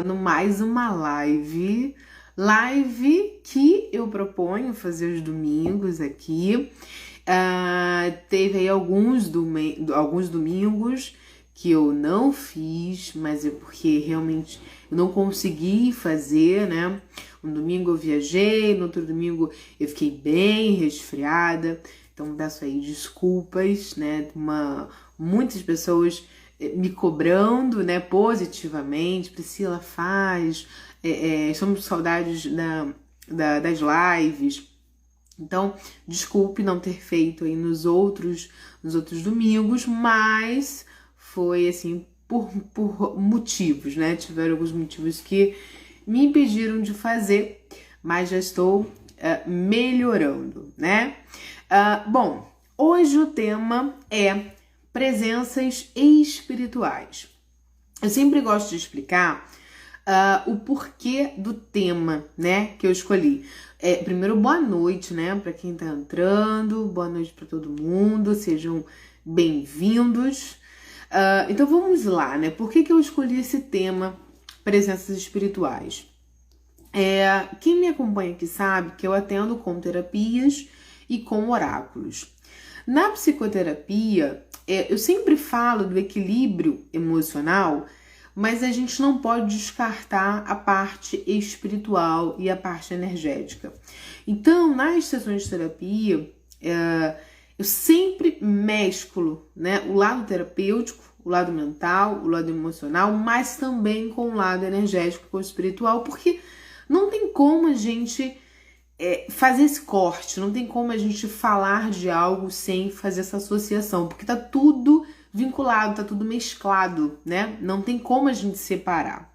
mais uma live que eu proponho fazer os domingos aqui. Teve aí alguns domingos que eu não fiz, mas é porque realmente eu não consegui fazer, né? Um domingo eu viajei, no outro domingo eu fiquei bem resfriada, então peço aí desculpas, né? Muitas pessoas me cobrando, né, positivamente. Priscila, faz, estamos com saudades das lives. Então, desculpe não ter feito aí nos outros domingos, mas foi assim por motivos, né? Tiveram alguns motivos que me impediram de fazer, mas já estou melhorando, né? Bom, hoje o tema é presenças espirituais. Eu sempre gosto de explicar o porquê do tema, né, que eu escolhi. Primeiro, boa noite, né, para quem tá entrando, boa noite para todo mundo, sejam bem-vindos. Então vamos lá, né, por que eu escolhi esse tema, presenças espirituais? Quem me acompanha aqui sabe que eu atendo com terapias e com oráculos. Na psicoterapia, eu sempre falo do equilíbrio emocional, mas a gente não pode descartar a parte espiritual e a parte energética. Então, nas sessões de terapia, eu sempre mesclo, né, o lado terapêutico, o lado mental, o lado emocional, mas também com o lado energético ou espiritual, porque não tem como a gente fazer esse corte, não tem como a gente falar de algo sem fazer essa associação, porque tá tudo vinculado, tá tudo mesclado, né? Não tem como a gente separar.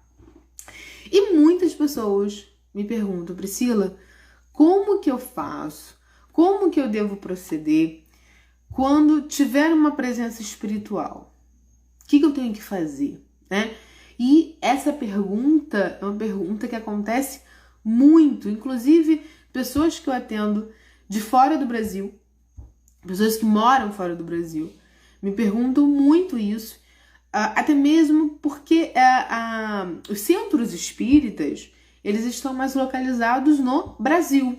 E muitas pessoas me perguntam, Priscila, como que eu faço? Como que eu devo proceder quando tiver uma presença espiritual? O que eu tenho que fazer, né? E essa pergunta é uma pergunta que acontece muito, inclusive pessoas que eu atendo de fora do Brasil, pessoas que moram fora do Brasil, me perguntam muito isso, até mesmo porque os centros espíritas, eles estão mais localizados no Brasil.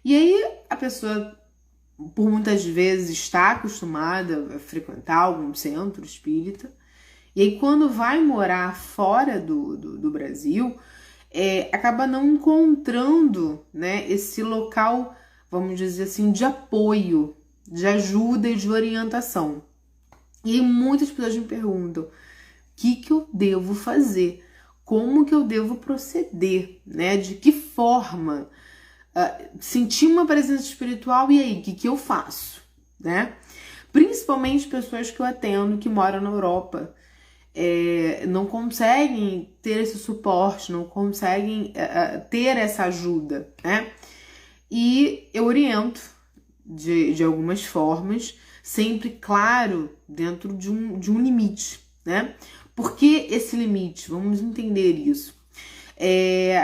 E aí a pessoa, por muitas vezes, está acostumada a frequentar algum centro espírita, e aí quando vai morar fora do Brasil, acaba não encontrando, né, esse local, vamos dizer assim, de apoio, de ajuda e de orientação. E aí muitas pessoas me perguntam, o que eu devo fazer? Como que eu devo proceder, né? De que forma? Sentir uma presença espiritual, e aí, o que eu faço, né? Principalmente pessoas que eu atendo que moram na Europa, não conseguem ter esse suporte, não conseguem ter essa ajuda, né? E eu oriento de algumas formas, sempre, claro, dentro de um limite, né? Por que esse limite? Vamos entender isso.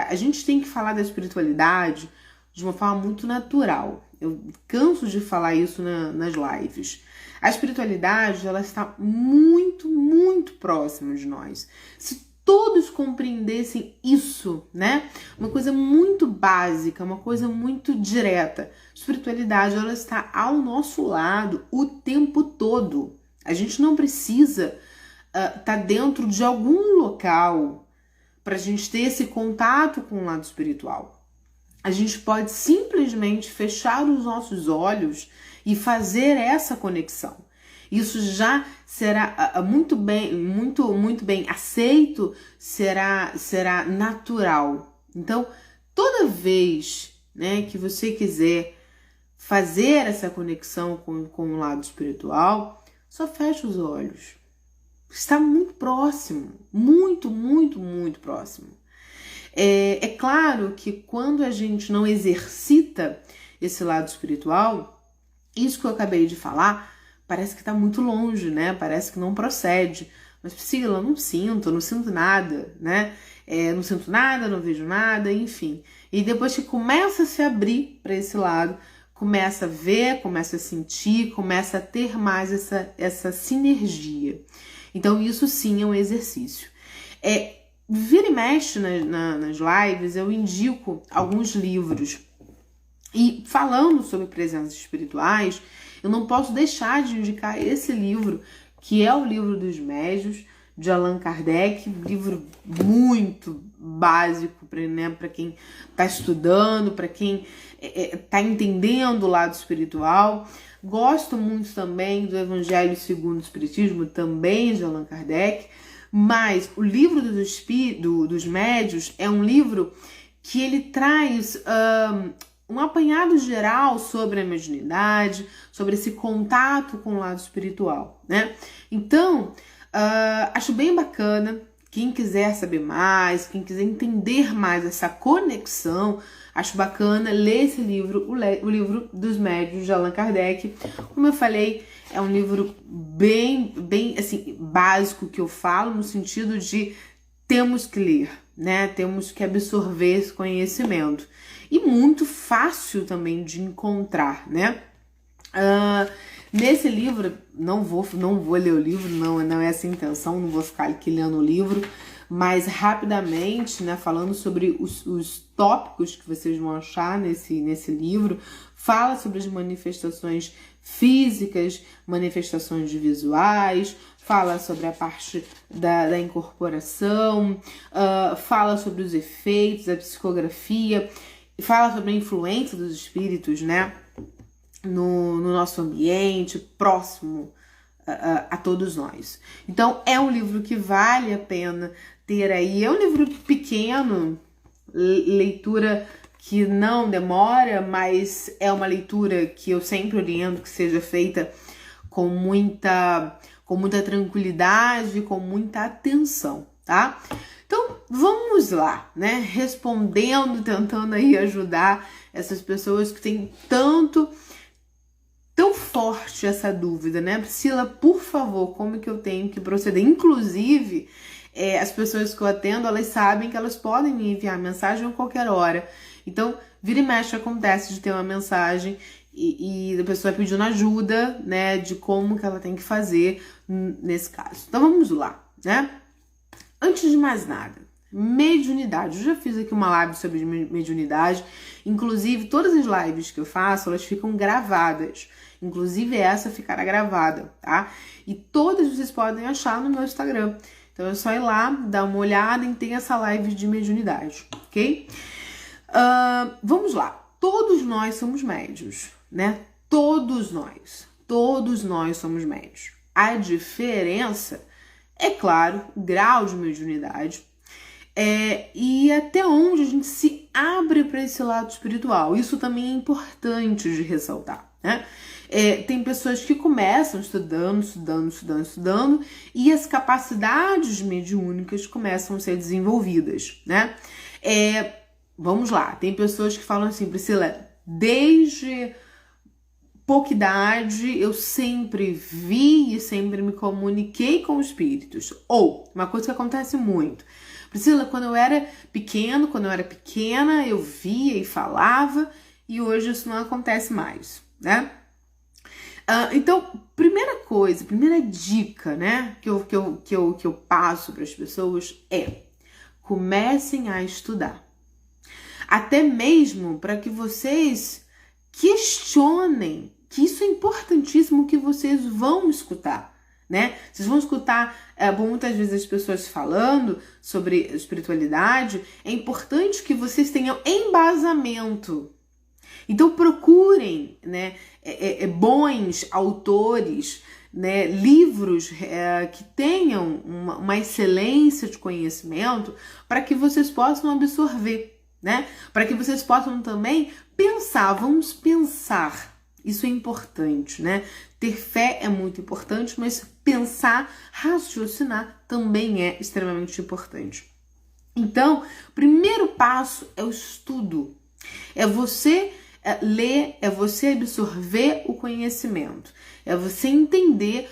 A gente tem que falar da espiritualidade de uma forma muito natural. Eu canso de falar isso nas lives. A espiritualidade, ela está muito, muito próxima de nós. Se todos compreendessem isso, né? Uma coisa muito básica, uma coisa muito direta. A espiritualidade, ela está ao nosso lado o tempo todo. A gente não precisa estar dentro de algum local para a gente ter esse contato com o lado espiritual. A gente pode simplesmente fechar os nossos olhos e fazer essa conexão. Isso já será muito bem aceito, será natural. Então, toda vez, né, que você quiser fazer essa conexão com o lado espiritual, só fecha os olhos. Está muito próximo, muito, muito, muito próximo. É claro que quando a gente não exercita esse lado espiritual, isso que eu acabei de falar parece que está muito longe, né? Parece que não procede. Mas, Priscila, não sinto nada, né? Não sinto nada, não vejo nada, enfim. E depois que começa a se abrir para esse lado, começa a ver, começa a sentir, começa a ter mais essa sinergia. Então, isso sim é um exercício. vira e mexe nas lives, eu indico alguns livros. E falando sobre presenças espirituais, eu não posso deixar de indicar esse livro, que é o Livro dos Médiuns, de Allan Kardec, livro muito básico para quem está estudando, para quem está entendendo o lado espiritual. Gosto muito também do Evangelho segundo o Espiritismo, também de Allan Kardec, mas o Livro dos Médiuns é um livro que ele traz um apanhado geral sobre a mediunidade, sobre esse contato com o lado espiritual, né? Então, acho bem bacana. Quem quiser saber mais, quem quiser entender mais essa conexão, acho bacana ler esse livro, o Livro dos Médiuns de Allan Kardec. Como eu falei, é um livro bem assim, básico, que eu falo no sentido de temos que ler, né? Temos que absorver esse conhecimento. E muito fácil também de encontrar, né? Nesse livro, não vou ler o livro, não é essa a intenção, não vou ficar aqui lendo o livro, mas rapidamente, né, falando sobre os tópicos que vocês vão achar nesse livro, fala sobre as manifestações físicas, manifestações visuais, fala sobre a parte da incorporação, fala sobre os efeitos, a psicografia, fala sobre a influência dos espíritos, né, no nosso ambiente, próximo a todos nós. Então, é um livro que vale a pena ter aí. É um livro pequeno, leitura que não demora, mas é uma leitura que eu sempre oriento que seja feita com muita tranquilidade, com muita atenção, tá? Então, vamos lá, né? Respondendo, tentando aí ajudar essas pessoas que têm tão forte essa dúvida, né? Priscila, por favor, como que eu tenho que proceder? Inclusive, as pessoas que eu atendo, elas sabem que elas podem me enviar mensagem a qualquer hora. Então, vira e mexe acontece de ter uma mensagem e a pessoa pedindo ajuda, né? De como que ela tem que fazer nesse caso. Então, vamos lá, né? Antes de mais nada, mediunidade. Eu já fiz aqui uma live sobre mediunidade. Inclusive, todas as lives que eu faço, elas ficam gravadas. Inclusive, essa ficará gravada, tá? E todas vocês podem achar no meu Instagram. Então, é só ir lá, dar uma olhada e ter essa live de mediunidade, ok? Vamos lá. Todos nós somos médiuns, né? Todos nós somos médiuns. A diferença é, claro, o grau de mediunidade e até onde a gente se abre para esse lado espiritual. Isso também é importante de ressaltar, né? Tem pessoas que começam estudando e as capacidades mediúnicas começam a ser desenvolvidas, né? Vamos lá, tem pessoas que falam assim, Priscila, desde pouca idade eu sempre vi e sempre me comuniquei com espíritos. Ou, uma coisa que acontece muito, Priscila, quando eu era pequena, eu via e falava, e hoje isso não acontece mais, né? Então, primeira dica, né, que eu passo para as pessoas comecem a estudar. Até mesmo para que vocês questionem, que isso é importantíssimo que vocês vão escutar, né? Vocês vão escutar muitas vezes as pessoas falando sobre espiritualidade, é importante que vocês tenham embasamento. Então procurem, né, bons autores, né, livros que tenham uma excelência de conhecimento para que vocês possam absorver, né? Para que vocês possam também pensar, vamos pensar. Isso é importante, né? Ter fé é muito importante, mas pensar, raciocinar também é extremamente importante. Então, o primeiro passo é o estudo. É você ler, é você absorver o conhecimento, é você entender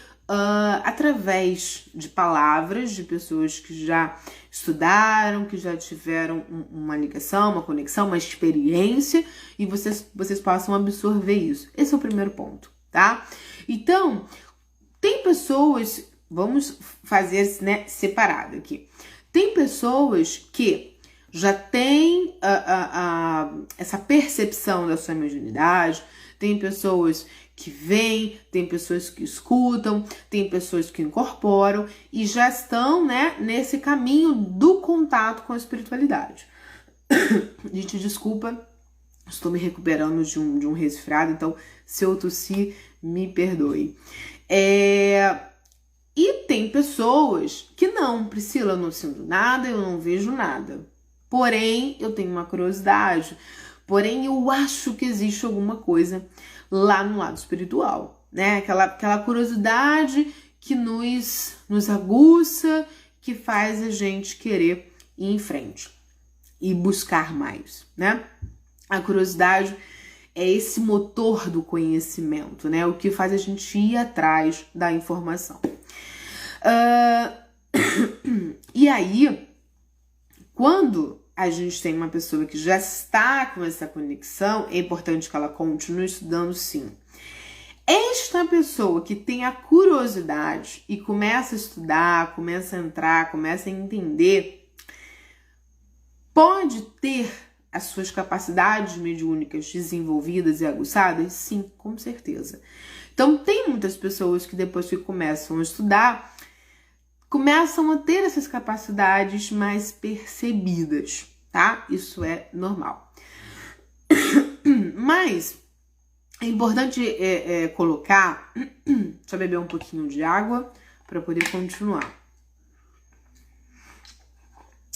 através de palavras de pessoas que já estudaram, que já tiveram uma ligação, uma conexão, uma experiência, e vocês possam absorver isso. Esse é o primeiro ponto, tá? Então, tem pessoas, vamos fazer, né, separado aqui. Tem pessoas que já têm essa percepção da sua mediunidade, tem pessoas que veem, tem pessoas que escutam, tem pessoas que incorporam e já estão, né, nesse caminho do contato com a espiritualidade. Gente, desculpa, estou me recuperando de um resfriado, então se eu tossir, me perdoe. E tem pessoas que não, Priscila, eu não sinto nada, eu não vejo nada. Porém, eu tenho uma curiosidade, porém eu acho que existe alguma coisa lá no lado espiritual, né? Aquela curiosidade que nos aguça, que faz a gente querer ir em frente e buscar mais, né? A curiosidade é esse motor do conhecimento, né? O que faz a gente ir atrás da informação. E aí, quando a gente tem uma pessoa que já está com essa conexão, é importante que ela continue estudando, sim. Esta pessoa que tem a curiosidade e começa a estudar, começa a entrar, começa a entender, pode ter as suas capacidades mediúnicas desenvolvidas e aguçadas? Sim, com certeza. Então, tem muitas pessoas que depois que começam a estudar, começam a ter essas capacidades mais percebidas, tá? Isso é normal. Mas é importante colocar... Deixa eu beber um pouquinho de água para poder continuar.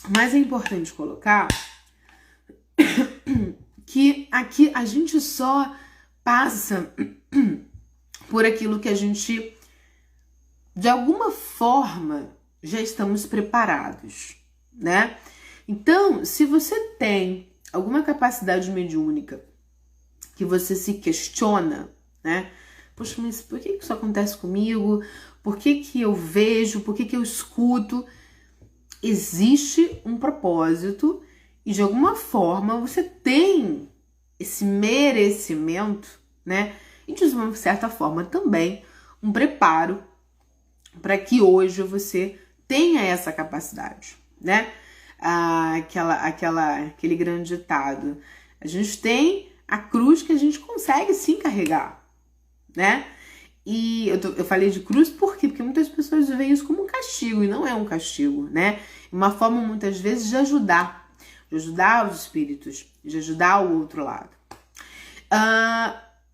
Mas é importante colocar que aqui a gente só passa por aquilo que a gente, de alguma forma, já estamos preparados, né? Então, se você tem alguma capacidade mediúnica que você se questiona, né? Poxa, mas por que isso acontece comigo? Por que eu vejo? Por que eu escuto? Existe um propósito e, de alguma forma, você tem esse merecimento, né? E, de uma certa forma, também um preparo para que hoje você tenha essa capacidade, né? Aquele grande ditado. A gente tem a cruz que a gente consegue sim carregar, né? E eu falei de cruz por quê? Porque muitas pessoas veem isso como um castigo, e não é um castigo, né? Uma forma, muitas vezes, de ajudar os espíritos, de ajudar o outro lado.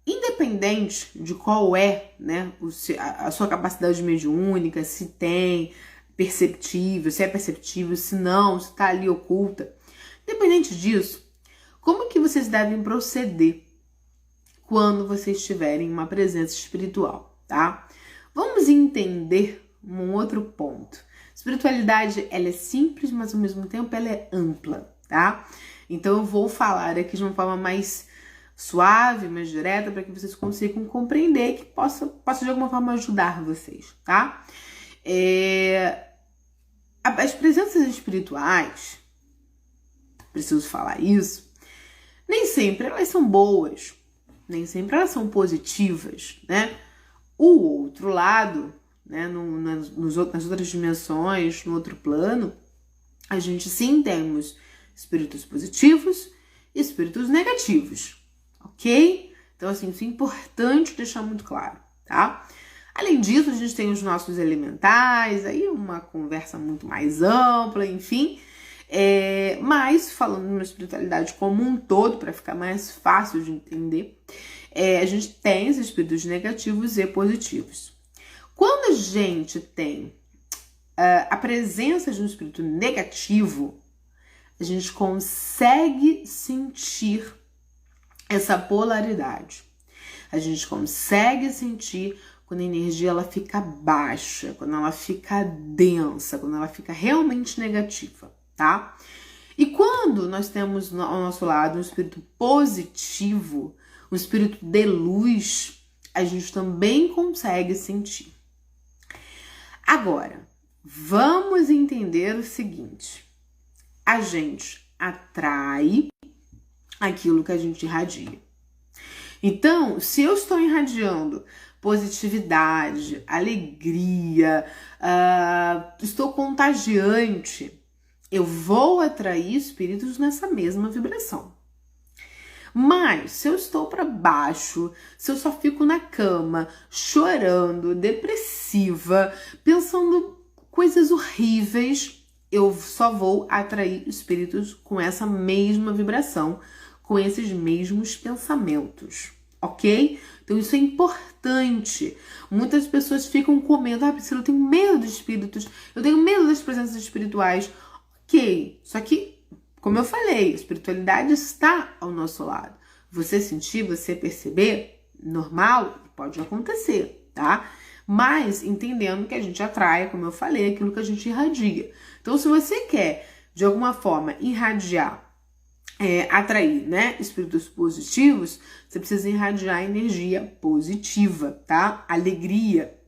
Independente de qual é, né, a sua capacidade mediúnica, se tem perceptível, se é perceptível, se não, se tá ali oculta. Independente disso, como que vocês devem proceder quando vocês tiverem uma presença espiritual, tá? Vamos entender um outro ponto. Espiritualidade, ela é simples, mas ao mesmo tempo ela é ampla, tá? Então eu vou falar aqui de uma forma mais suave, mais direta, para que vocês consigam compreender e que possa de alguma forma ajudar vocês, tá? As presenças espirituais, preciso falar isso, nem sempre elas são boas, nem sempre elas são positivas, né? O outro lado, né, nas outras dimensões, no outro plano, a gente sim temos espíritos positivos e espíritos negativos, ok? Então, assim, isso é importante deixar muito claro, tá? Além disso, a gente tem os nossos elementais, aí uma conversa muito mais ampla, enfim. Mas, falando numa espiritualidade como um todo, para ficar mais fácil de entender, a gente tem os espíritos negativos e positivos. Quando a gente tem a presença de um espírito negativo, a gente consegue sentir essa polaridade. A gente consegue sentir quando a energia ela fica baixa, quando ela fica densa, quando ela fica realmente negativa, tá? E quando nós temos ao nosso lado um espírito positivo, um espírito de luz, a gente também consegue sentir. Agora, vamos entender o seguinte: a gente atrai aquilo que a gente irradia. Então, se eu estou irradiando positividade, alegria, estou contagiante, eu vou atrair espíritos nessa mesma vibração. Mas se eu estou para baixo, se eu só fico na cama, chorando, depressiva, pensando coisas horríveis, eu só vou atrair espíritos com essa mesma vibração, com esses mesmos pensamentos, ok? Então isso é importante. Muitas pessoas ficam com medo. Ah, Priscila, eu tenho medo de espíritos, eu tenho medo das presenças espirituais. Ok, só que, como eu falei, a espiritualidade está ao nosso lado. Você sentir, você perceber, normal, pode acontecer, tá? Mas entendendo que a gente atrai, como eu falei, aquilo que a gente irradia. Então, se você quer, de alguma forma, irradiar, atrair, né, espíritos positivos, você precisa irradiar energia positiva, tá? Alegria.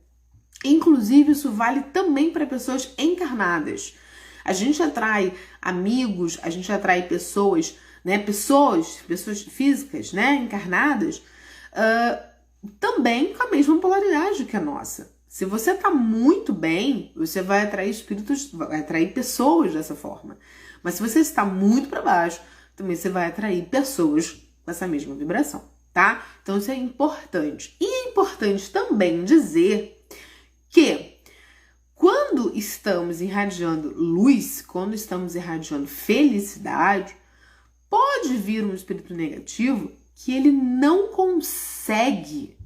Inclusive, isso vale também para pessoas encarnadas. A gente atrai amigos, a gente atrai pessoas, né, pessoas físicas, né, encarnadas, também com a mesma polaridade que a nossa. Se você tá muito bem, você vai atrair espíritos, vai atrair pessoas dessa forma. Mas se você está muito para baixo, também você vai atrair pessoas com essa mesma vibração, tá? Então isso é importante. E é importante também dizer que quando estamos irradiando luz, quando estamos irradiando felicidade, pode vir um espírito negativo que ele não consegue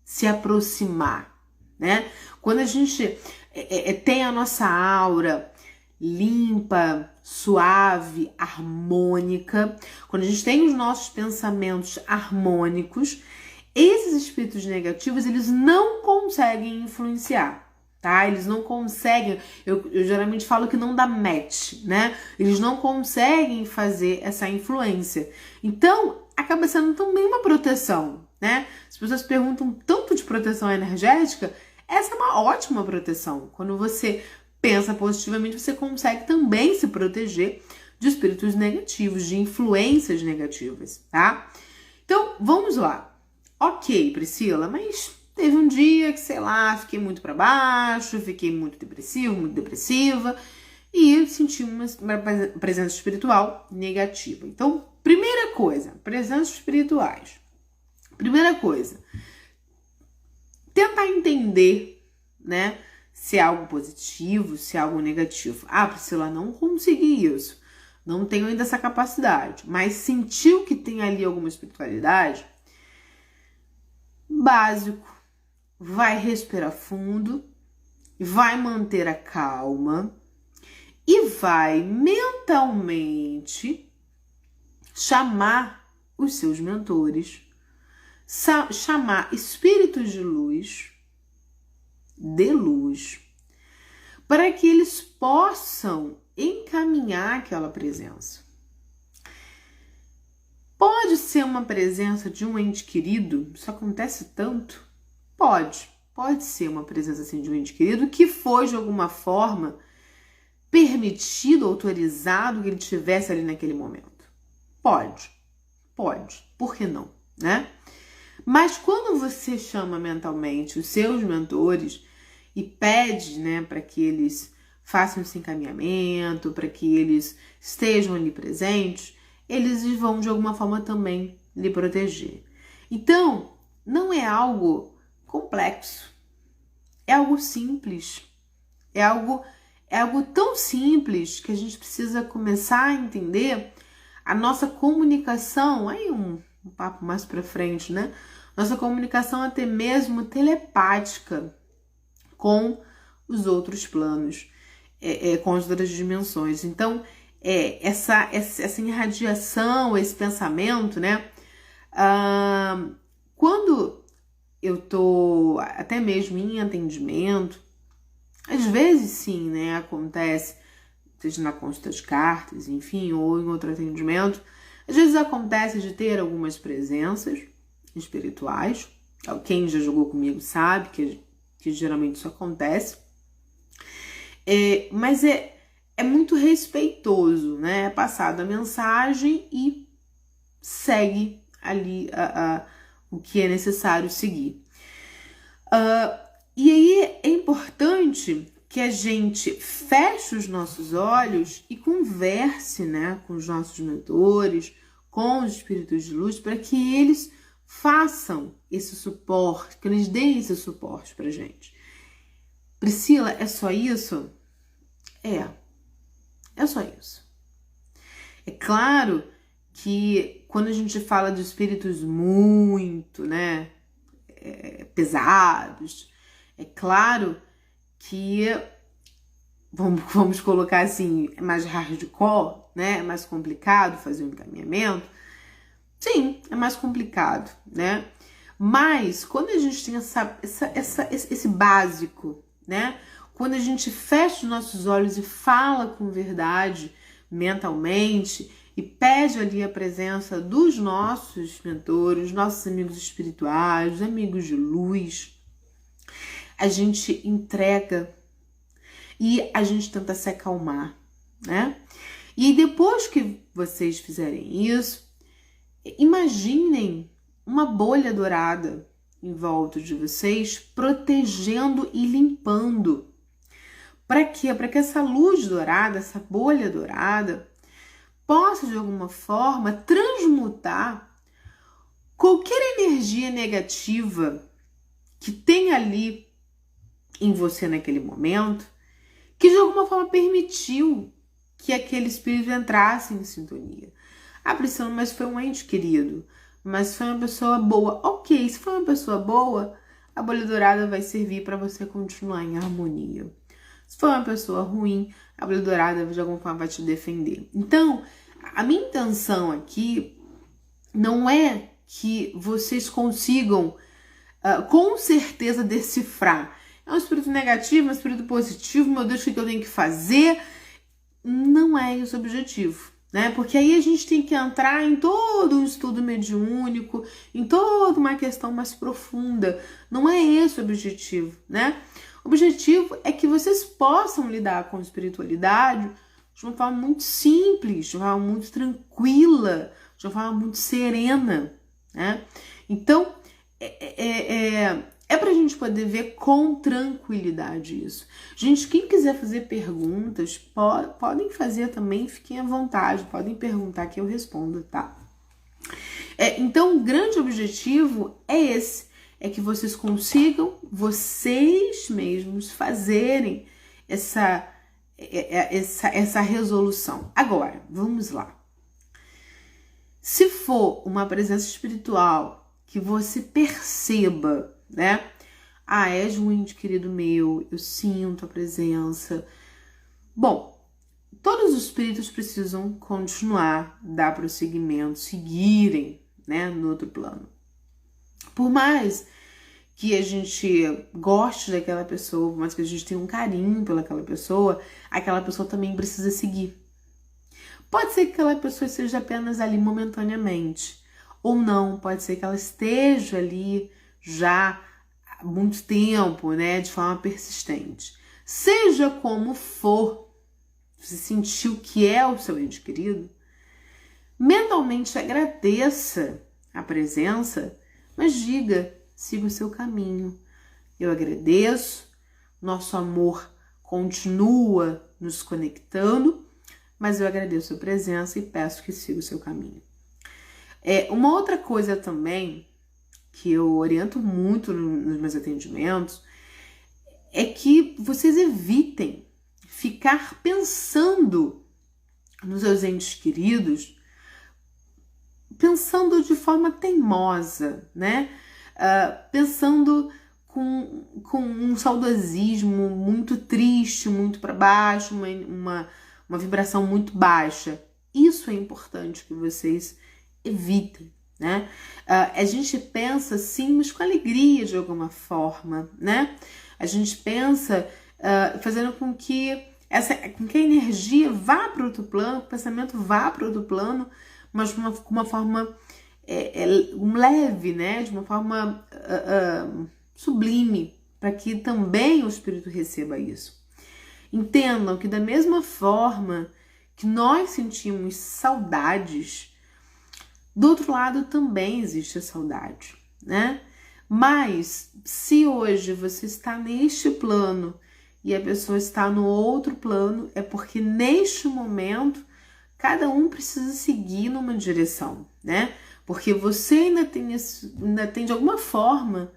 se aproximar, né? Quando a gente tem a nossa aura limpa, suave, harmônica, quando a gente tem os nossos pensamentos harmônicos, esses espíritos negativos, eles não conseguem influenciar, tá? Eles não conseguem, eu geralmente falo que não dá match, né? Eles não conseguem fazer essa influência. Então, acaba sendo também uma proteção, né? As pessoas perguntam tanto de proteção energética, essa é uma ótima proteção. Quando você pensa positivamente, você consegue também se proteger de espíritos negativos, de influências negativas, tá? Então, vamos lá. Ok, Priscila, mas teve um dia que, sei lá, fiquei muito para baixo, fiquei muito depressivo, muito depressiva e senti uma presença espiritual negativa. Então, primeira coisa, presenças espirituais. Primeira coisa, tentar entender, né, se é algo positivo, se é algo negativo. Ah, Priscila, não consegui isso, não tenho ainda essa capacidade, mas sentiu que tem ali alguma espiritualidade, básico, vai respirar fundo, vai manter a calma e vai mentalmente chamar os seus mentores, chamar espíritos de luz, para que eles possam encaminhar aquela presença. Pode ser uma presença de um ente querido, isso acontece tanto? Pode ser uma presença assim de um ente querido que foi de alguma forma permitido, autorizado que ele estivesse ali naquele momento. Pode, por que não, né? Mas quando você chama mentalmente os seus mentores e pede, né, para que eles façam esse encaminhamento, para que eles estejam ali presentes, eles vão de alguma forma também lhe proteger. Então, não é algo complexo, é algo simples, é algo tão simples que a gente precisa começar a entender a nossa comunicação, aí um papo mais pra frente, né? Nossa comunicação até mesmo telepática com os outros planos, com as outras dimensões. Então, essa irradiação, esse pensamento, né? Quando eu tô até mesmo em atendimento, às vezes sim, né? Acontece, seja na consulta de cartas, enfim, ou em outro atendimento, às vezes acontece de ter algumas presenças espirituais. Quem já jogou comigo sabe que geralmente isso acontece. Mas é muito respeitoso, né? É passada a mensagem e segue ali o que é necessário seguir. E aí é importante que a gente feche os nossos olhos e converse, né, com os nossos mentores, com os espíritos de luz, para que eles façam esse suporte, que eles deem esse suporte pra gente. Priscila, é só isso? É só isso. É claro que quando a gente fala de espíritos muito, né, pesados, é claro que, vamos colocar assim, é mais hardcore, né, é mais complicado fazer um encaminhamento. Sim, é mais complicado, né? Mas quando a gente tem esse básico, né? Quando a gente fecha os nossos olhos e fala com verdade mentalmente e pede ali a presença dos nossos mentores, nossos amigos espirituais, os amigos de luz, a gente entrega e a gente tenta se acalmar, né? E depois que vocês fizerem isso, imaginem uma bolha dourada em volta de vocês, protegendo e limpando. Para quê? Para que essa luz dourada, essa bolha dourada, possa de alguma forma transmutar qualquer energia negativa que tem ali em você naquele momento, que de alguma forma permitiu que aquele espírito entrasse em sintonia. Ah, Priscila, mas foi um ente querido, mas foi uma pessoa boa. Ok, se foi uma pessoa boa, a bolha dourada vai servir para você continuar em harmonia. Se for uma pessoa ruim, a bolha dourada de alguma forma vai te defender. Então, a minha intenção aqui não é que vocês consigam com certeza decifrar. É um espírito negativo, um espírito positivo, meu Deus, o que eu tenho que fazer? Não é esse o objetivo, né? Porque aí a gente tem que entrar em todo um estudo mediúnico, em toda uma questão mais profunda. Não é esse o objetivo, né? O objetivo é que vocês possam lidar com a espiritualidade de uma forma muito simples, de uma forma muito tranquila, de uma forma muito serena, né? Então, é pra gente poder ver com tranquilidade isso. Gente, quem quiser fazer perguntas, podem fazer também, fiquem à vontade, podem perguntar que eu respondo, tá? Então, o grande objetivo é esse, é que vocês consigam, vocês mesmos, fazerem essa resolução. Agora, vamos lá. Se for uma presença espiritual que você perceba, né? Ah, é de um ente querido meu, eu sinto a presença. Bom, todos os espíritos precisam continuar, dar prosseguimento, seguirem, né, no outro plano. Por mais que a gente goste daquela pessoa, por mais que a gente tenha um carinho pelaquela pessoa, aquela pessoa também precisa seguir. Pode ser que aquela pessoa seja apenas ali momentaneamente, ou não, pode ser que ela esteja ali já há muito tempo, né, de forma persistente. Seja como for, você sentiu que é o seu ente querido, mentalmente agradeça a presença, mas diga, siga o seu caminho. Eu agradeço, nosso amor continua nos conectando, mas eu agradeço a presença e peço que siga o seu caminho. Uma outra coisa também que eu oriento muito nos meus atendimentos é que vocês evitem ficar pensando nos seus entes queridos, pensando de forma teimosa, né? Pensando com um saudosismo muito triste, muito para baixo, uma vibração muito baixa. Isso é importante que vocês evitem, né? A gente pensa sim, mas com alegria de alguma forma, né? A gente pensa fazendo com que a energia vá para outro plano, o pensamento vá para outro plano, mas com uma forma leve, né? De uma forma sublime, para que também o espírito receba isso. Entendam que da mesma forma que nós sentimos saudades, do outro lado também existe a saudade, né? Mas se hoje você está neste plano e a pessoa está no outro plano, é porque neste momento cada um precisa seguir numa direção, né? Porque você ainda tem de alguma forma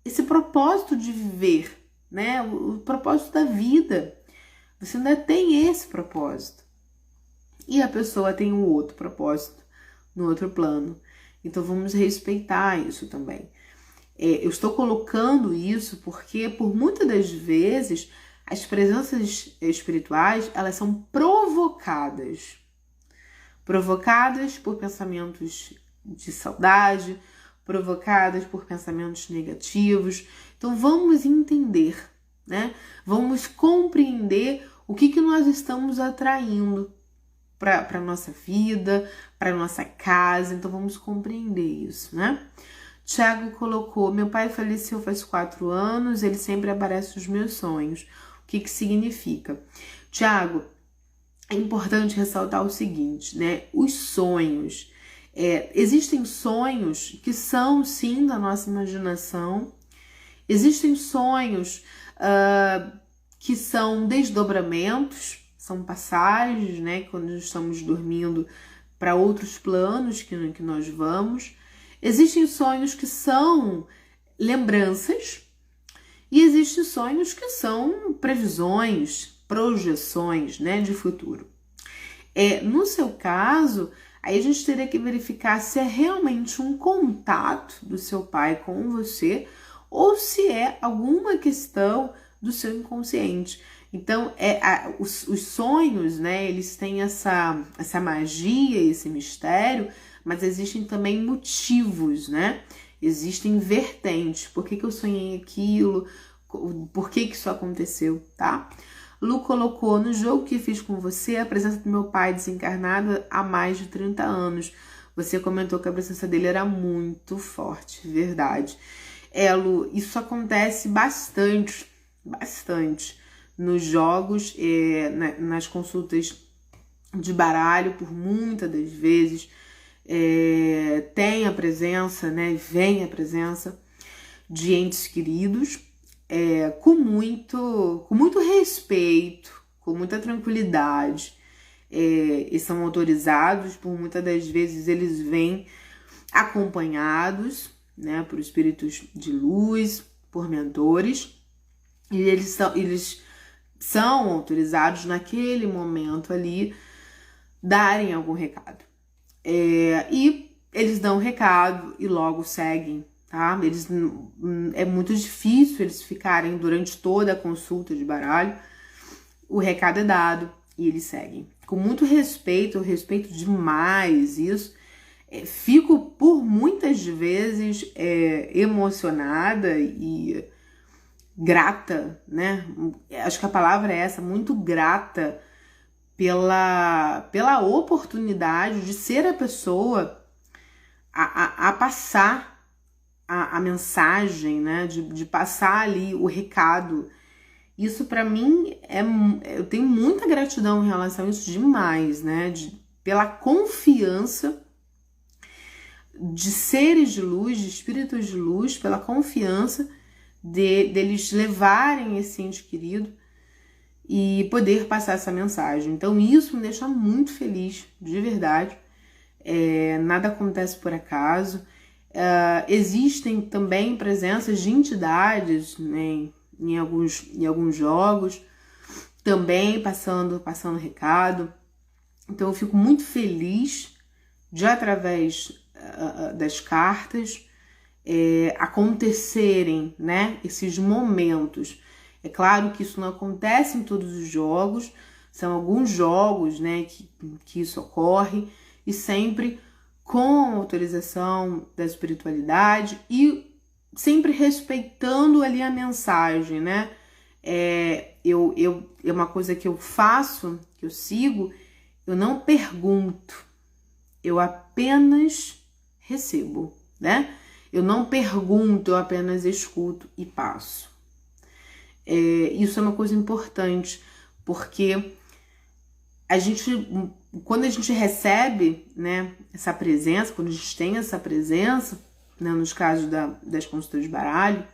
esse propósito de viver, né? O propósito da vida. Você ainda tem esse propósito. E a pessoa tem um outro propósito no outro plano. Então vamos respeitar isso também. Eu estou colocando isso porque por muitas das vezes as presenças espirituais, elas são provocadas por pensamentos de saudade, provocadas por pensamentos negativos. Então vamos entender, né? Vamos compreender o que nós estamos atraindo para a nossa vida, para a nossa casa. Então vamos compreender isso, né? Tiago colocou: meu pai faleceu faz 4 anos, ele sempre aparece nos meus sonhos. O que significa? Tiago, é importante ressaltar o seguinte, né? Os sonhos. Existem sonhos que são, sim, da nossa imaginação. Existem sonhos que são desdobramentos, são passagens, né? Quando estamos dormindo para outros planos que nós vamos. Existem sonhos que são lembranças e existem sonhos que são previsões, projeções, né, de futuro. No seu caso, aí a gente teria que verificar se é realmente um contato do seu pai com você ou se é alguma questão do seu inconsciente. Então, os sonhos, né, eles têm essa magia, esse mistério, mas existem também motivos, né? Existem vertentes. Por que eu sonhei aquilo? Por que isso aconteceu, tá? Lu colocou: no jogo que fiz com você, a presença do meu pai desencarnado há mais de 30 anos. Você comentou que a presença dele era muito forte, verdade. Lu, isso acontece bastante nos jogos, nas consultas de baralho, por muitas das vezes. Tem a presença, né? Vem a presença de entes queridos, com muito respeito, com muita tranquilidade, e são autorizados. Por muitas das vezes eles vêm acompanhados, né, por espíritos de luz, por mentores, e eles são autorizados naquele momento ali darem algum recado. E eles dão o recado e logo seguem, tá? É muito difícil eles ficarem durante toda a consulta de baralho. O recado é dado e eles seguem. Com muito respeito, eu respeito demais isso. Fico por muitas vezes emocionada e grata, né? Acho que a palavra é essa, muito grata pela oportunidade de ser a pessoa a passar a mensagem, né? De passar ali o recado. Isso para mim eu tenho muita gratidão em relação a isso demais, né? Pela confiança de seres de luz, de espíritos de luz, pela confiança deles levarem esse ente querido e poder passar essa mensagem. Então isso me deixa muito feliz, de verdade. Nada acontece por acaso. Existem também presenças de entidades, né, em alguns jogos, também passando recado. Então eu fico muito feliz de, através das cartas, acontecerem, né, esses momentos. É claro que isso não acontece em todos os jogos, são alguns jogos, né, que isso ocorre, e sempre com a autorização da espiritualidade e sempre respeitando ali a mensagem, né? É uma coisa que eu faço, que eu sigo, eu não pergunto, eu apenas recebo, né? Eu não pergunto, eu apenas escuto e passo. Isso é uma coisa importante, porque quando a gente recebe, né, essa presença, quando a gente tem essa presença, né, nos casos das consultas de baralho,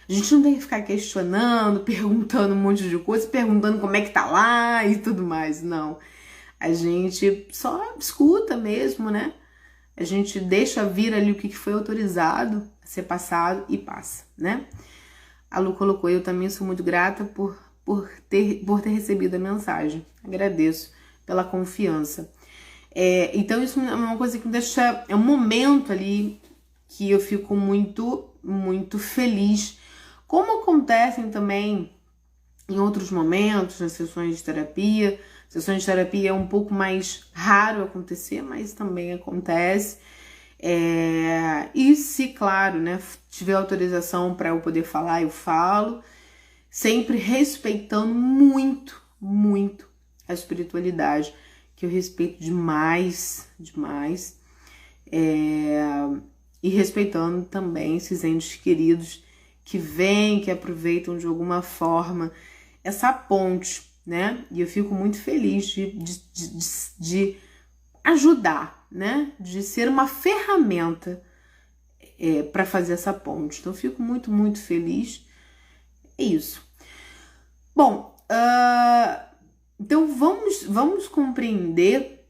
A gente não tem que ficar questionando, perguntando um monte de coisa, perguntando como é que tá lá e tudo mais, não. A gente só escuta mesmo, né? A gente deixa vir ali o que foi autorizado a ser passado e passa, né? A Lu colocou, eu também sou muito grata por ter recebido a mensagem. Agradeço pela confiança. Então isso é uma coisa que me deixa... É um momento ali que eu fico muito, muito feliz. Como acontecem também em outros momentos, nas sessões de terapia. Sessões de terapia é um pouco mais raro acontecer, mas também acontece. E se, claro, né, tiver autorização para eu poder falar, eu falo. Sempre respeitando muito, muito a espiritualidade, que eu respeito demais, demais. E respeitando também esses entes queridos que vêm, que aproveitam de alguma forma essa ponte, né? E eu fico muito feliz de ajudar, né? De ser uma ferramenta para fazer essa ponte. Então, eu fico muito, muito feliz. É isso. Bom, então vamos compreender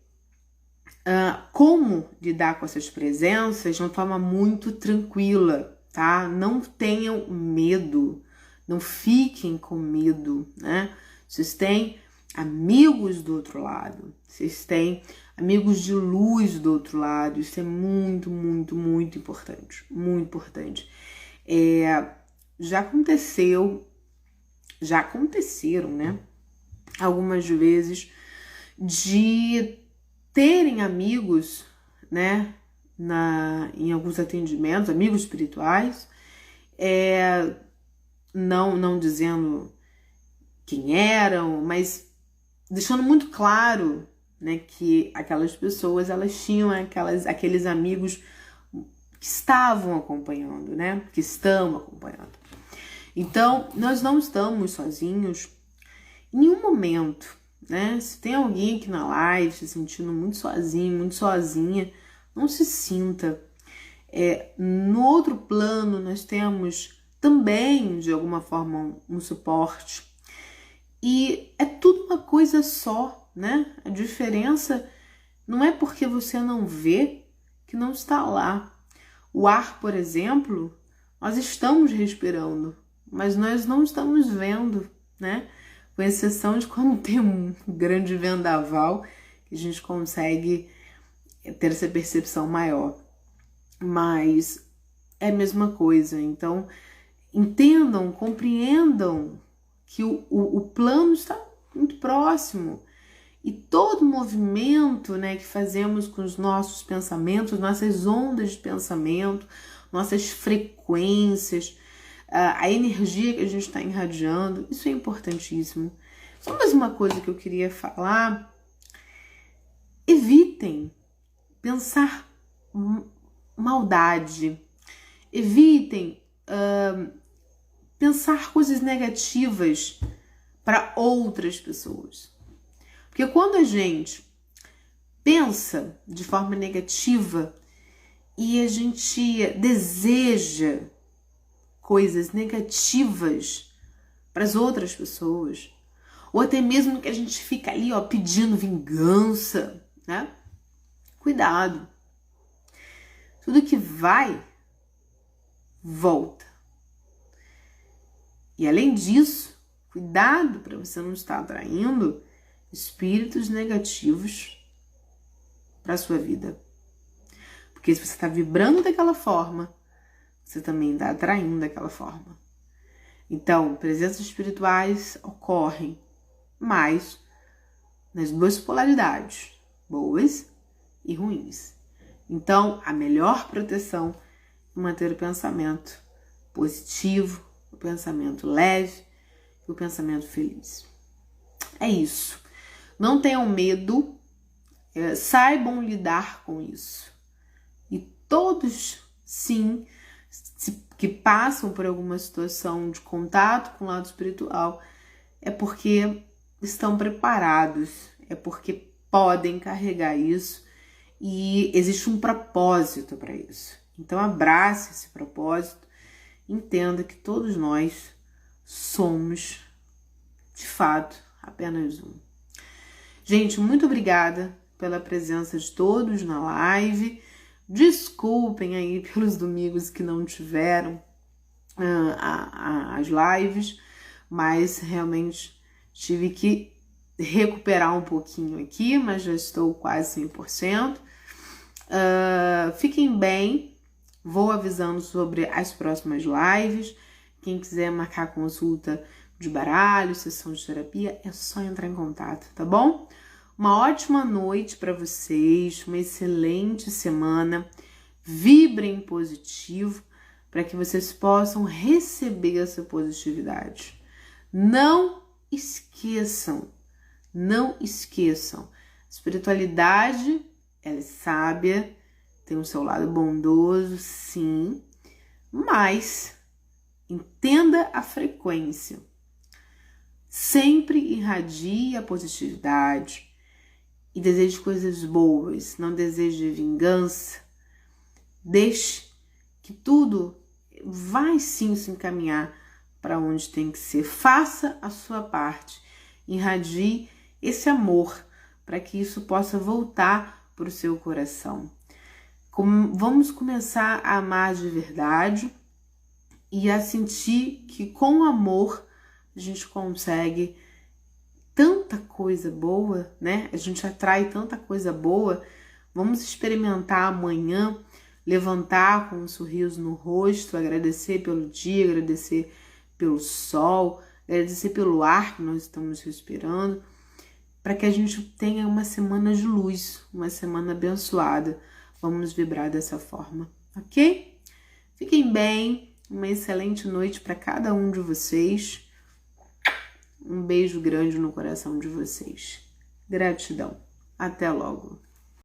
como lidar com essas presenças de uma forma muito tranquila, tá? Não tenham medo, não fiquem com medo, né? Vocês têm amigos do outro lado, vocês têm amigos de luz do outro lado, isso é muito, muito, muito importante, muito importante. Já aconteceram, né? Algumas vezes de terem amigos, né? Em alguns atendimentos, amigos espirituais, não dizendo quem eram, mas deixando muito claro, né, que aquelas pessoas, elas tinham aqueles amigos que estavam acompanhando, né, que estão acompanhando. Então, nós não estamos sozinhos em nenhum momento, né? Se tem alguém aqui na live se sentindo muito sozinho, muito sozinha, não se sinta. No outro plano, nós temos também, de alguma forma, um suporte. E é tudo uma coisa só, né? A diferença não é porque você não vê que não está lá. O ar, por exemplo, nós estamos respirando, mas nós não estamos vendo, né? Com exceção de quando tem um grande vendaval, que a gente consegue ter essa percepção maior. Mas é a mesma coisa. Então, entendam, compreendam que o plano está muito próximo. E todo movimento, né, que fazemos com os nossos pensamentos, nossas ondas de pensamento, nossas frequências, a energia que a gente está irradiando, isso é importantíssimo. Só mais uma coisa que eu queria falar: evitem pensar maldade, evitem pensar coisas negativas para outras pessoas. Porque quando a gente pensa de forma negativa e a gente deseja coisas negativas para as outras pessoas, ou até mesmo que a gente fica ali, ó, pedindo vingança, né? Cuidado. Tudo que vai, volta. E além disso, cuidado para você não estar atraindo espíritos negativos para a sua vida. Porque se você está vibrando daquela forma, você também está atraindo daquela forma. Então, presenças espirituais ocorrem, mas nas duas polaridades, boas e ruins. Então, a melhor proteção é manter o pensamento positivo, o pensamento leve e o pensamento feliz. É isso. Não tenham medo, saibam lidar com isso. E todos, sim, que passam por alguma situação de contato com o lado espiritual, é porque estão preparados, é porque podem carregar isso e existe um propósito para isso. Então abrace esse propósito entenda que todos nós somos, de fato, apenas um. Gente, muito obrigada pela presença de todos na live. Desculpem aí pelos domingos que não tiveram as lives, mas realmente tive que recuperar um pouquinho aqui, mas já estou quase 100%. Fiquem bem, vou avisando sobre as próximas lives. Quem quiser marcar consulta de baralho, sessão de terapia, é só entrar em contato, tá bom? Uma ótima noite para vocês, uma excelente semana. Vibrem positivo para que vocês possam receber essa positividade. Não esqueçam, espiritualidade, ela é sábia, tem o seu lado bondoso, sim, mas entenda a frequência. Sempre irradie a positividade e deseje coisas boas, não deseje vingança. Deixe que tudo vai sim se encaminhar para onde tem que ser. Faça a sua parte, irradie esse amor para que isso possa voltar para o seu coração. Vamos começar a amar de verdade e a sentir que com o amor a gente consegue tanta coisa boa, né? A gente atrai tanta coisa boa. Vamos experimentar amanhã, levantar com um sorriso no rosto, agradecer pelo dia, agradecer pelo sol, agradecer pelo ar que nós estamos respirando, para que a gente tenha uma semana de luz, uma semana abençoada. Vamos vibrar dessa forma, ok? Fiquem bem, uma excelente noite para cada um de vocês. Um beijo grande no coração de vocês. Gratidão. Até logo.